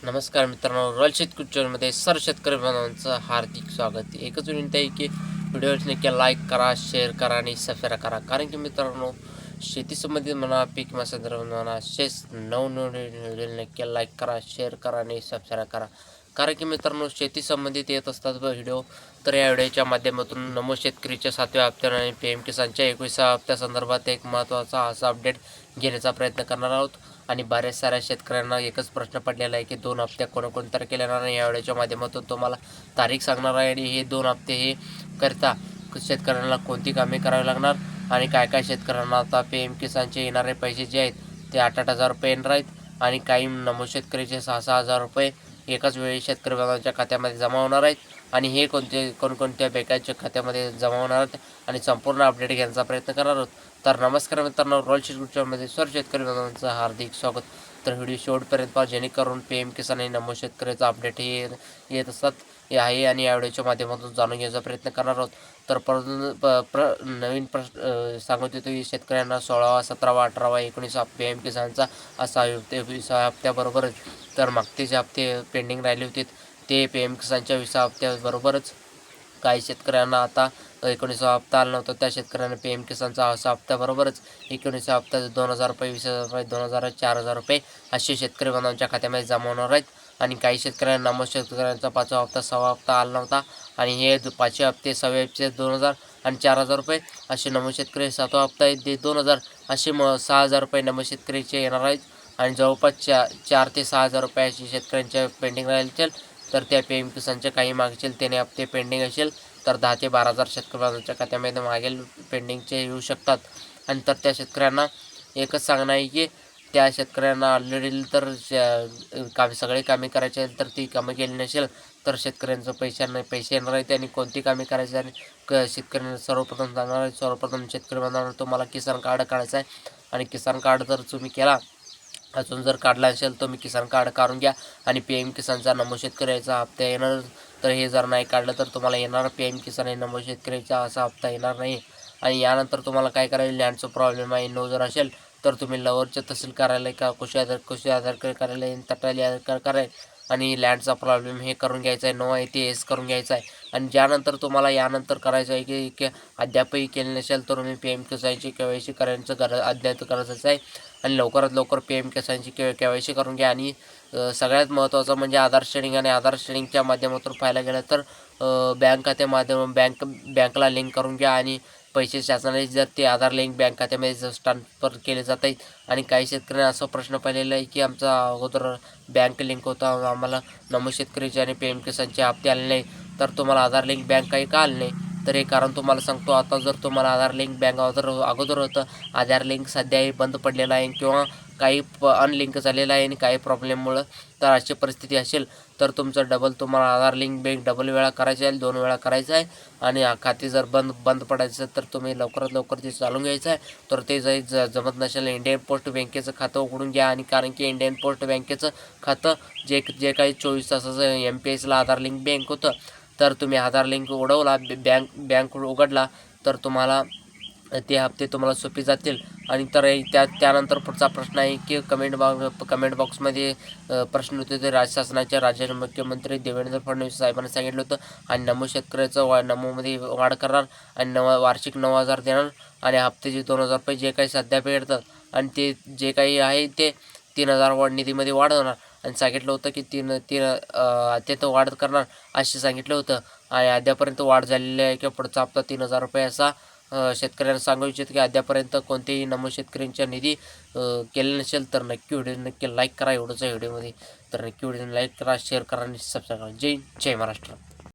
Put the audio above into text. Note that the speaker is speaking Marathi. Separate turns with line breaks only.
नमस्कार मित्रांनो, रॉयल शेतकरी चॅनलमध्ये सर्व शेतकरी बांधवांचं हार्दिक स्वागत. एकच विनंती आहे की व्हिडिओ नक्की लाईक करा, शेअर करा आणि सबस्क्राईब करा. कारण की मित्रांनो, शेती संबंधित म्हणा, पीक विमा संदर्भात म्हणा, नवनवीन व्हिडिओ नक्की लाईक करा, शेअर करा आणि सबस्क्राईब करा. कारण की मित्रांनो, शेती संबंधित येत असतात व्हिडिओ. तर या व्हिडिओच्या माध्यमातून नमो शेतकरीच्या 7व्या हप्त्यावर आणि PM किसानच्या 21व्या हप्त्यासंदर्भात एक महत्त्वाचा असा अपडेट घेण्याचा प्रयत्न करणार आहोत. आणि बऱ्याच साऱ्या शेतकऱ्यांना एकच प्रश्न पडलेला आहे की 2 हप्त्या कोणकोणत्या तारखेला येणार आहे. या व्हिडिओच्या माध्यमातून तुम्हाला तारीख सांगणार आहे आणि हे 2 हप्ते हे करता शेतकऱ्यांना कोणती कामे करावी लागणार आणि काय काय शेतकऱ्यांना आता PM किसानचे येणारे पैसे जे आहेत ते 8,000 रुपये येणार आहेत आणि काही नमो शेतकरीचे 6,000 रुपये एकाच वेळी शेतकरी बांधवांच्या खात्यामध्ये जमा होणार आहेत. आणि हे कोणकोणत्या बँकांच्या खात्यामध्ये जमा होणार आहेत आणि संपूर्ण अपडेट घेण्याचा प्रयत्न करणार आहोत. तर नमस्कार मित्रांनो, रॉयल शेतकरी सर्व शेतकरी बांधवांचं हार्दिक स्वागत. तर व्हिडिओ शेवटपर्यंत पहा, जेणेकरून PM किसान आणि नमो शेतकऱ्याचा अपडेट हे येत असतात हे आहे आणि या व्हिडिओच्या माध्यमातून जाणून घ्यायचा प्रयत्न करणार आहोत. तर नवीन प्रश्न सांगत येतो की शेतकऱ्यांना 16वा, 17वा, 18वा, 19वा PM किसानचा असा 20व्या हप्त्याबरोबरच तर मागचे जे हप्ते पेंडिंग राहिले होते ते PM किसानच्या 20व्या हप्त्याबरोबरच काही शेतकऱ्यांना आता 19वा हप्ता आला नव्हता, त्या शेतकऱ्यांना PM किसानचा असा हप्त्याबरोबरच 19व्या हप्त्यात 2,000 रुपये, 20,000 रुपये, 2,000, 4,000 रुपये असे शेतकरी बांधवांच्या खात्यामध्ये जमा होणार आहेत. आणि काही शेतकऱ्यांना नमो शेतकऱ्यांचा 5वा हप्ता, 6वा हप्ता आला नव्हता आणि हे 5वे हप्ते, 6वे हप्ते 2,000 आणि 4,000 रुपये असे नमो शेतकरी, 7वा हप्ता आहे ते 2,000 असे 6,000 रुपये नमो शेतकरीचे येणार आहेत. आणि जवळपास 4 ते 6,000 रुपये असे शेतकऱ्यांच्या पेंडिंग राहील असेल. तर त्या PM किसानच्या काही मागतील त्याने हप्ते पेंडिंग असेल तर 10 ते 12,000 शेतकऱ्यांच्या खात्यामध्ये मागील पेंडिंगचे येऊ शकतात. आणि तर त्या शेतकऱ्यांना एकच सांगणं आहे की त्या शेतकऱ्यांना ऑलरेडी तर सगळे कामे करायचे आहेत तर ती कामं केली नसेल तर शेतकऱ्यांचं पैसे येणार आहेत. आणि कोणती कामे करायची आणि शेतकऱ्यांना सर्वप्रथम सांगणार आहे, सर्वप्रथम शेतकरी बांधवांना तुम्हाला किसान कार्ड काढायचं आहे. आणि किसान कार्ड जर तुम्ही केला, अजून जर काढला असेल तर मी किसान कार्ड काढून घ्या. आणि PM किसानचा नमो शेतकऱ्याचा हप्ता येणार, तर हे जर नाही काढलं तर तुम्हाला येणार PM किसान आणि नमो शेतकऱ्याचा असा हप्ता येणार नाही. आणि यानंतर तुम्हाला काय करायला, लँडचा प्रॉब्लेम आहे नो जर असेल तर तुम्ही लवरच्या तहसील कार्यालय का कृषी आधार कार्यालय, तटाली कार्यालय आणि लँडचा प्रॉब्लेम हे करून घ्यायचा आहे, नो आहे ते येस करून घ्यायचा आहे. आणि ज्यानंतर तुम्हाला यानंतर करायचं आहे की अद्यापही केले नसेल तर तुम्ही PM किसानची KYC करायचं अद्याप करायचं आहे. आणि लवकरात लवकर PM किसानची KYC करून घ्या. आणि सगळ्यात महत्त्वाचं म्हणजे आधार शेडिंग. आणि आधार शेडिंगच्या माध्यमातून पाहायला गेलं तर बँक खात्या बँकला लिंक करून घ्या. आणि पैसे शासनाने जर ते आधार लिंक बँक खात्यामध्ये ट्रान्सफर केले जात आहेत. आणि काही शेतकऱ्यांना असा प्रश्न पडलेला आहे की आमचा अगोदर बँक लिंक होता, आम्हाला नमो शेतकरीचे आणि PM किसानचे हप्ते आले नाही, तर तुम्हाला आधार लिंक बँक काही का आले नाही. तर हे कारण तुम्हाला सांगतो. आता जर तुम्हाला आधार लिंक बँक अगोदर होतं, आधार लिंक सध्याही बंद पडलेला आहे किंवा काही अनलिंक झालेलं आहे आणि काही प्रॉब्लेममुळं तर अशी परिस्थिती असेल तर तुमचं तुम्हाला आधार लिंक बँक डबल वेळा करायचं आहे, 2 वेळा करायचं आहे. आणि खाते जर बंद पडायचं तर तुम्ही लवकरात लवकर ते चालून घ्यायचं आहे. तर ते जमत नसेल इंडियन पोस्ट बँकेचं खातं उघडून घ्या. आणि कारण की इंडियन पोस्ट बँकेचं खातं जे काही 24 तासाचं MPSला आधार लिंक बँक होतं, तर तुम्ही आधार लिंक उडवला, बँक उघडला तर तुम्हाला ते हप्ते तुम्हाला सोपे जातील. आणि तर त्यानंतर पुढचा प्रश्न आहे की कमेंट बॉक्समध्ये प्रश्न होते ते शासनाच्या राज्य मुख्यमंत्री देवेंद्र फडणवीस साहेबांनी सांगितलं होतं. आणि नमो शेतकऱ्याचं नमोमध्ये वाढ करणार आणि वार्षिक 9,000 देणार आणि हप्त्याचे 2,000 रुपये जे काही सध्या भेटतात आणि ते जे काही आहे ते 3,000 वाढ निधीमध्ये वाढ होणार. आणि सांगितलं होतं की अत्यंत वाढ करणार असे सांगितलं होतं. आणि अद्यापर्यंत वाढ झालेली आहे की पुढचा हप्ता 3,000 रुपये असा शेतकऱ्यांना सांगू इच्छित की अद्यापर्यंत कोणतेही नमो शेतकऱ्यांच्या निधी केले नसेल तर नक्की लाईक करा एवढंच आहे व्हिडिओमध्ये. तर नक्की व्हिडिओ लाईक करा, शेअर करा आणि सबस्क्राईब करा. जय महाराष्ट्र.